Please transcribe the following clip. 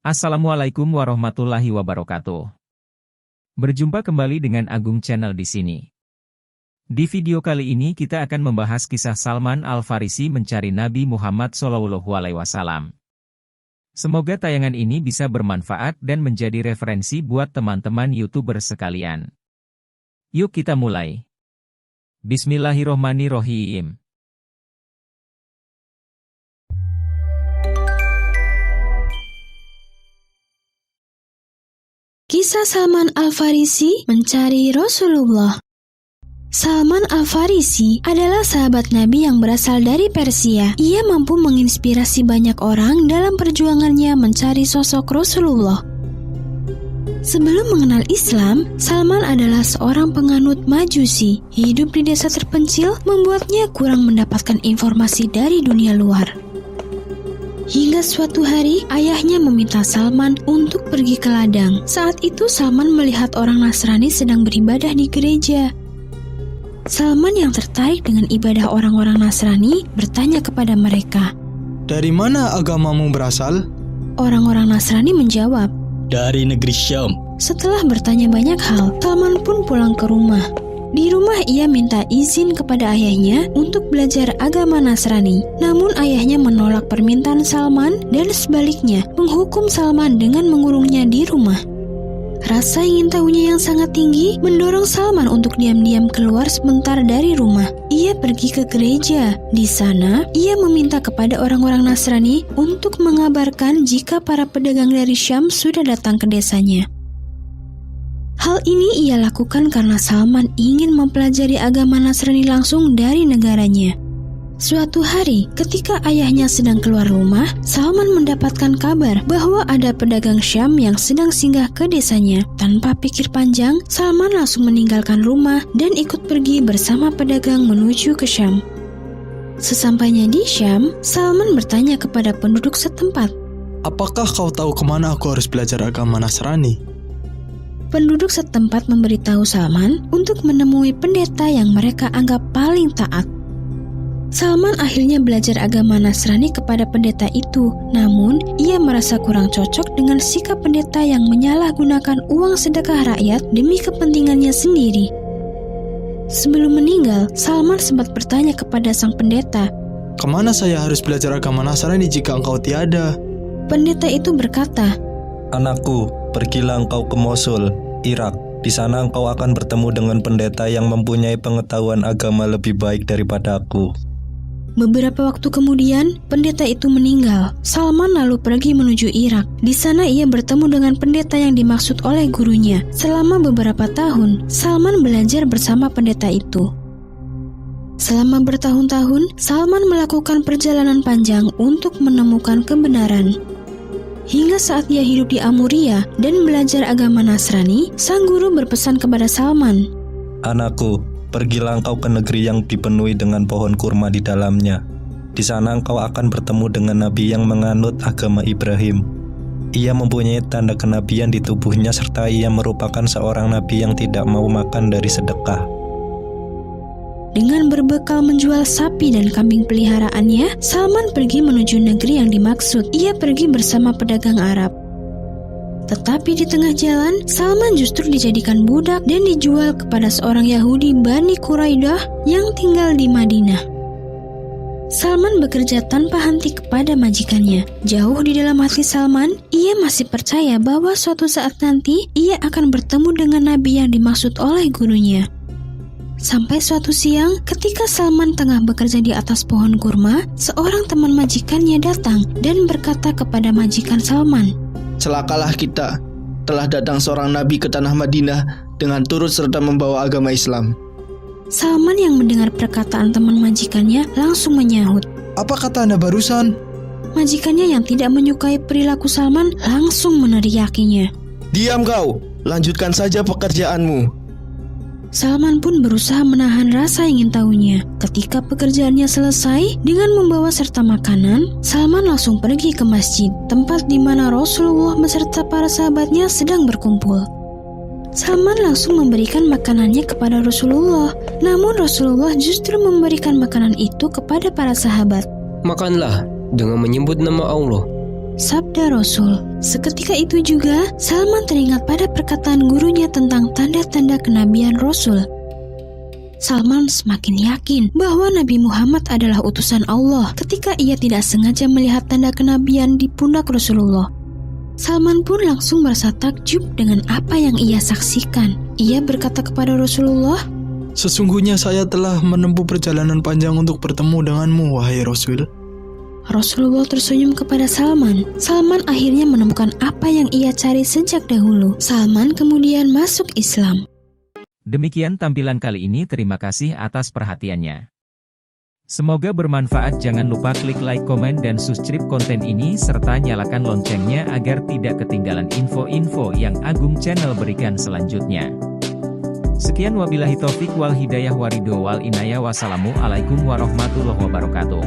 Assalamualaikum warahmatullahi wabarakatuh. Berjumpa kembali dengan Agung Channel di sini. Di video kali ini kita akan membahas kisah Salman Al-Farisi mencari Nabi Muhammad SAW. Semoga tayangan ini bisa bermanfaat dan menjadi referensi buat teman-teman YouTuber sekalian. Yuk kita mulai. Bismillahirrohmanirrohim. Kisah Salman Al-Farisi mencari Rasulullah. Salman Al-Farisi adalah sahabat Nabi yang berasal dari Persia. Ia mampu menginspirasi banyak orang dalam perjuangannya mencari sosok Rasulullah. Sebelum mengenal Islam, Salman adalah seorang penganut Majusi. Hidup di desa terpencil membuatnya kurang mendapatkan informasi dari dunia luar. Hingga suatu hari, ayahnya meminta Salman untuk pergi ke ladang. Saat itu Salman melihat orang Nasrani sedang beribadah di gereja. Salman yang tertarik dengan ibadah orang-orang Nasrani bertanya kepada mereka, "Dari mana agamamu berasal?" Orang-orang Nasrani menjawab, "Dari negeri Syam." Setelah bertanya banyak hal, Salman pun pulang ke rumah. Di rumah ia minta izin kepada ayahnya untuk belajar agama Nasrani. Namun ayahnya menolak permintaan Salman dan sebaliknya menghukum Salman dengan mengurungnya di rumah. Rasa ingin tahunya yang sangat tinggi mendorong Salman untuk diam-diam keluar sebentar dari rumah. Ia pergi ke gereja. Di sana, ia meminta kepada orang-orang Nasrani untuk mengabarkan jika para pedagang dari Syam sudah datang ke desanya. Hal ini ia lakukan karena Salman ingin mempelajari agama Nasrani langsung dari negaranya. Suatu hari, ketika ayahnya sedang keluar rumah, Salman mendapatkan kabar bahwa ada pedagang Syam yang sedang singgah ke desanya. Tanpa pikir panjang, Salman langsung meninggalkan rumah dan ikut pergi bersama pedagang menuju ke Syam. Sesampainya di Syam, Salman bertanya kepada penduduk setempat, "Apakah kau tahu kemana aku harus belajar agama Nasrani?" Penduduk setempat memberitahu Salman untuk menemui pendeta yang mereka anggap paling taat. Salman akhirnya belajar agama Nasrani kepada pendeta itu, namun ia merasa kurang cocok dengan sikap pendeta yang menyalahgunakan uang sedekah rakyat demi kepentingannya sendiri. Sebelum meninggal, Salman sempat bertanya kepada sang pendeta, "Kemana saya harus belajar agama Nasrani jika engkau tiada?" Pendeta itu berkata, "Anakku, pergilah engkau ke Mosul, Irak. Di sana engkau akan bertemu dengan pendeta yang mempunyai pengetahuan agama lebih baik daripada aku." Beberapa waktu kemudian, pendeta itu meninggal. Salman lalu pergi menuju Irak. Di sana ia bertemu dengan pendeta yang dimaksud oleh gurunya. Selama beberapa tahun, Salman belajar bersama pendeta itu. Selama bertahun-tahun, Salman melakukan perjalanan panjang untuk menemukan kebenaran. Hingga saat ia hidup di Amuria dan belajar agama Nasrani, sang guru berpesan kepada Salman, "Anakku, pergilah engkau ke negeri yang dipenuhi dengan pohon kurma di dalamnya. Di sana engkau akan bertemu dengan nabi yang menganut agama Ibrahim. Ia mempunyai tanda kenabian di tubuhnya serta ia merupakan seorang nabi yang tidak mau makan dari sedekah." Dengan berbekal menjual sapi dan kambing peliharaannya, Salman pergi menuju negeri yang dimaksud. Ia pergi bersama pedagang Arab. Tetapi di tengah jalan, Salman justru dijadikan budak dan dijual kepada seorang Yahudi Bani Quraidah yang tinggal di Madinah. Salman bekerja tanpa henti kepada majikannya. Jauh di dalam hati Salman, ia masih percaya bahwa suatu saat nanti ia akan bertemu dengan nabi yang dimaksud oleh gurunya. Sampai suatu siang, ketika Salman tengah bekerja di atas pohon kurma, seorang teman majikannya datang dan berkata kepada majikan Salman, "Celakalah kita, telah datang seorang nabi ke tanah Madinah dengan turut serta membawa agama Islam." Salman yang mendengar perkataan teman majikannya langsung menyahut, "Apa kata Anda barusan?" Majikannya yang tidak menyukai perilaku Salman langsung meneriakinya, "Diam kau, lanjutkan saja pekerjaanmu." Salman pun berusaha menahan rasa ingin tahunya. Ketika pekerjaannya selesai, dengan membawa serta makanan, Salman langsung pergi ke masjid, tempat di mana Rasulullah beserta para sahabatnya sedang berkumpul. Salman langsung memberikan makanannya kepada Rasulullah, namun Rasulullah justru memberikan makanan itu kepada para sahabat. "Makanlah dengan menyebut nama Allah. sabda Rasul. Seketika itu juga, Salman teringat pada perkataan gurunya tentang tanda-tanda kenabian Rasul. Salman semakin yakin bahwa Nabi Muhammad adalah utusan Allah ketika ia tidak sengaja melihat tanda kenabian di pundak Rasulullah. Salman pun langsung merasa takjub dengan apa yang ia saksikan. Ia berkata kepada Rasulullah, Sesungguhnya saya telah menempuh perjalanan panjang untuk bertemu denganmu, wahai Rasul. Rasulullah tersenyum kepada Salman. Salman akhirnya menemukan apa yang ia cari sejak dahulu. Salman kemudian masuk Islam. Demikian tampilan kali ini, terima kasih atas perhatiannya. Semoga bermanfaat. Jangan lupa klik like, komen, dan subscribe konten ini serta nyalakan loncengnya agar tidak ketinggalan info-info yang Agung Channel berikan selanjutnya. Sekian wabillahi taufik wal hidayah waridho wal inayah. Wassalamualaikum warahmatullahi wabarakatuh.